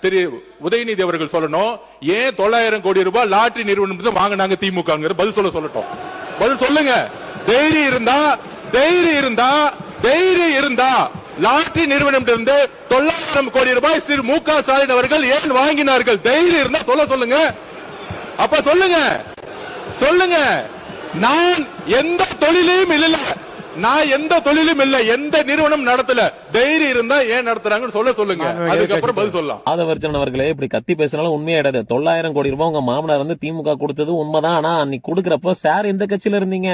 திரு உதயநிதி அவர்கள் சொல்லணும். ஏன் 900 கோடி ரூபாய் லாட்டரி நிறுவனம் வாங்கினாங்க திமுக? பதில் சொல்லட்டும். பதில் சொல்லுங்க. தைரியம் இருந்தா லாட்டரி நிறுவனம் 900 கோடி ரூபாய் திரு மு.க. ஸ்டாலின் அவர்கள் ஏன் வாங்கினார்கள்? தைரியம் இருந்தா சொல்லுங்க. அப்ப சொல்லுங்க. நான் எந்த தொழிலையும் இல்ல, எந்த நிறுவனம் நடத்தல. தைரியம் இருந்தா ஏன் நடத்துறாங்கன்னு சொல்லுங்க. அதுக்கப்புறம் பதில் சொல்லலாம். ஆதவர்ஜன் அவர்களே இப்படி கத்தி பேசினாலும் உண்மையா கிடையாது. 900 கோடி ரூபாய் உங்க மாமனார் வந்து திமுக கொடுத்தது உண்மைதான். ஆனா அன்னைக்கு கொடுக்கறப்போ சார் எந்த கட்சியில இருந்தீங்க?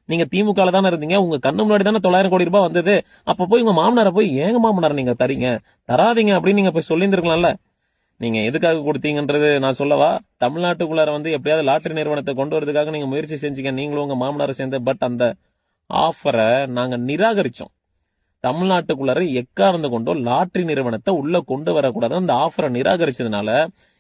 நீங்க திமுக தானே இருந்தீங்க. உங்க கண்ணு முன்னாடி தானே 900 கோடி ரூபாய் வந்தது. அப்ப போய் உங்க மாமனாரை போய் ஏங்க மாமனார் நீங்க தராதீங்க அப்படின்னு நீங்க போய் சொல்லியிருந்திருக்கலாம்ல. நீங்க எதுக்காக கொடுத்தீங்கன்றது நான் சொல்லவா? தமிழ்நாட்டுக்குள்ளார வந்து எப்படியாவது லாட்டரி நிறுவனத்தை கொண்டு வரதுக்காக நீங்க முயற்சி செஞ்சீங்க, நீங்களும் உங்க மாமனாரை சேர்ந்து. பட் அந்த ஆஃபரை நாங்க நிராகரிச்சோம். தமிழ்நாட்டுக்குள்ளார எக்காரணத்தை கொண்டோ லாட்டரி நிறுவனத்தை உள்ள கொண்டு வரக்கூடாது. அந்த ஆஃபரை நிராகரிச்சதுனால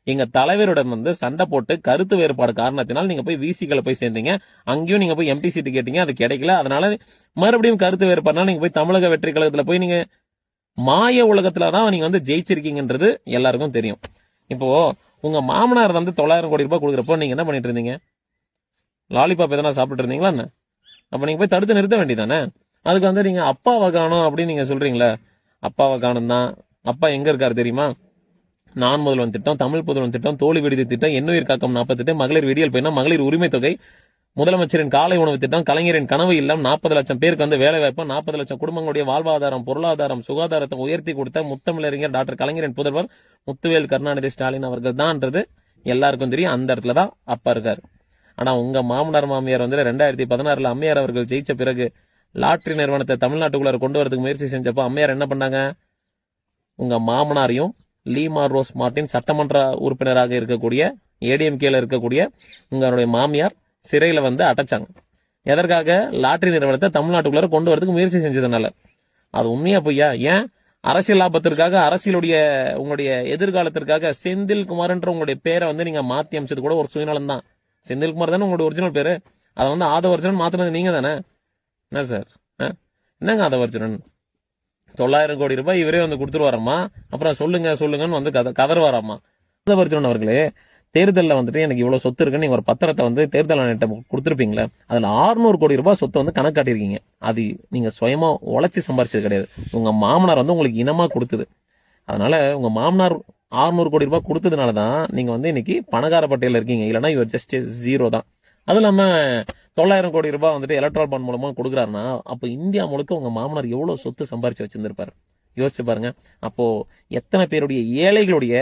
எங்க தலைவருடன் வந்து சண்டை போட்டு கருத்து வேறுபாடு காரணத்தினால் நீங்க போய் விசிகளை போய் சேர்ந்தீங்க. அங்கேயும் நீங்க போய் எம்பி சீட்டு கேட்டீங்க, அது கிடைக்கல. அதனால மறுபடியும் கருத்து வேறுபாடுனால நீங்க போய் தமிழக வெற்றி கழகத்துல போய் நீங்க மாய உலகத்துலதான் நீங்க வந்து ஜெயிச்சிருக்கீங்கன்றது எல்லாருக்கும் தெரியும். இப்போ உங்க மாமனார் வந்து 900 கோடி ரூபாய் கொடுக்குறப்போ நீங்க என்ன பண்ணிட்டு இருந்தீங்க? லாலிபாப் எதனா சாப்பிட்டு இருந்தீங்களா என்ன? அப்ப நீங்க போய் தடுத்து நிறுத்த வேண்டியதானே? அதுக்கு வந்து நீங்க அப்பாவை காணும் அப்படின்னு நீங்க சொல்றீங்களா? அப்பாவை காணும் தான். அப்பா எங்க இருக்காரு தெரியுமா? நான் முதல்வன் திட்டம், தமிழ் புதல்வன் திட்டம், தோழி விடுதி திட்டம், எண்ணுயிர் காக்கம் 48, மகளிர் விடியல் பயணம், மகளிர் உரிமை தொகை, முதலமைச்சரின் காலை உணவு திட்டம், கலைஞரின் கனவு இல்லம், 40 லட்சம் பேருக்கு வந்து வேலை வாய்ப்பு, 40 லட்சம் குடும்பங்களுடைய வாழ்வாதாரம், பொருளாதாரம், சுகாதாரத்தை உயர்த்தி கொடுத்த முத்தமிழறிஞர் டாக்டர் கலைஞரின் புதல்வர் முத்துவேல் கருணாநிதி ஸ்டாலின் அவர்கள் தான்ன்றது எல்லாருக்கும் தெரியும். அந்த இடத்துல தான் அப்பா இருக்காரு. ஆனா உங்க மாமனார் மாமியார் வந்து 2016 அம்மையார் அவர்கள் ஜெயிச்ச பிறகு லாட்டரி நிறுவனத்தை தமிழ்நாட்டுக்குள்ளார கொண்டு வரதுக்கு முயற்சி செஞ்சப்போ அம்மையார் என்ன பண்ணாங்க? உங்க மாமனாரையும் லீமா ரோஸ் மார்டின் சட்டமன்ற உறுப்பினராக இருக்கக்கூடிய ஏடிஎம்கேல இருக்கக்கூடிய உங்களுடைய மாமியார் சிறையில வந்து அடைச்சாங்க. எதற்காக? லாட்டரி நிறுவனத்தை தமிழ்நாட்டுக்குள்ளார கொண்டு வரதுக்கு முயற்சி செஞ்சதுனால. அது உண்மையா பொய்யா? ஏன் அரசியல் லாபத்திற்காக, அரசியலுடைய உங்களுடைய எதிர்காலத்திற்காக செந்தில்குமார்ன்ற உங்களுடைய பேரை வந்து நீங்க மாத்தி அமைச்சது கூட ஒரு சுயநலம் தான். செந்தில்குமார் தானே உங்களுடைய ஒரிஜினல் பேரு. அதை வந்து ஆதவர்ஜன் மாத்தினது நீங்க தானே? என்ன சார் என்னங்க ஆதவர்ஜன்? 900 கோடி ரூபாய் இவரே வந்து கொடுத்துருவாராமா. அப்புறம் சொல்லுங்கன்னு வந்து கதறுவாராமா. ஆதவர்ஜன் அவர்களே, தேர்தலில் வந்துட்டு எனக்கு இவ்வளவு சொத்து இருக்குன்னு நீங்க ஒரு பத்திரத்தை வந்து தேர்தல் ஆணையத்தை கொடுத்துருப்பீங்களா? அதுல 600 கோடி ரூபாய் சொத்தை வந்து கணக்கு காட்டியிருக்கீங்க. அது நீங்க சுயமா உழைச்சி சம்பாரிச்சது கிடையாது. உங்க மாமனார் வந்து உங்களுக்கு இனமா கொடுத்தது. அதனால உங்க மாமனார் 600 கோடி ரூபாய் கொடுத்ததுனாலதான் நீங்க வந்து இன்னைக்கு பணக்கார பட்டியல இருக்கீங்க. இல்லைன்னா இவர் ஜஸ்ட் 0 தான். அது இல்லாம 900 கோடி ரூபாய் வந்துட்டு எலக்ட்ரால் பாண்ட் மூலமா கொடுக்குறாருன்னா அப்ப இந்தியா முழுக்க உங்க மாமனார் எவ்வளவு சொத்து சம்பாரிச்சு வச்சிருந்திருப்பாரு? யோசிச்சு பாருங்க. அப்போ எத்தனை பேருடைய ஏழைகளுடைய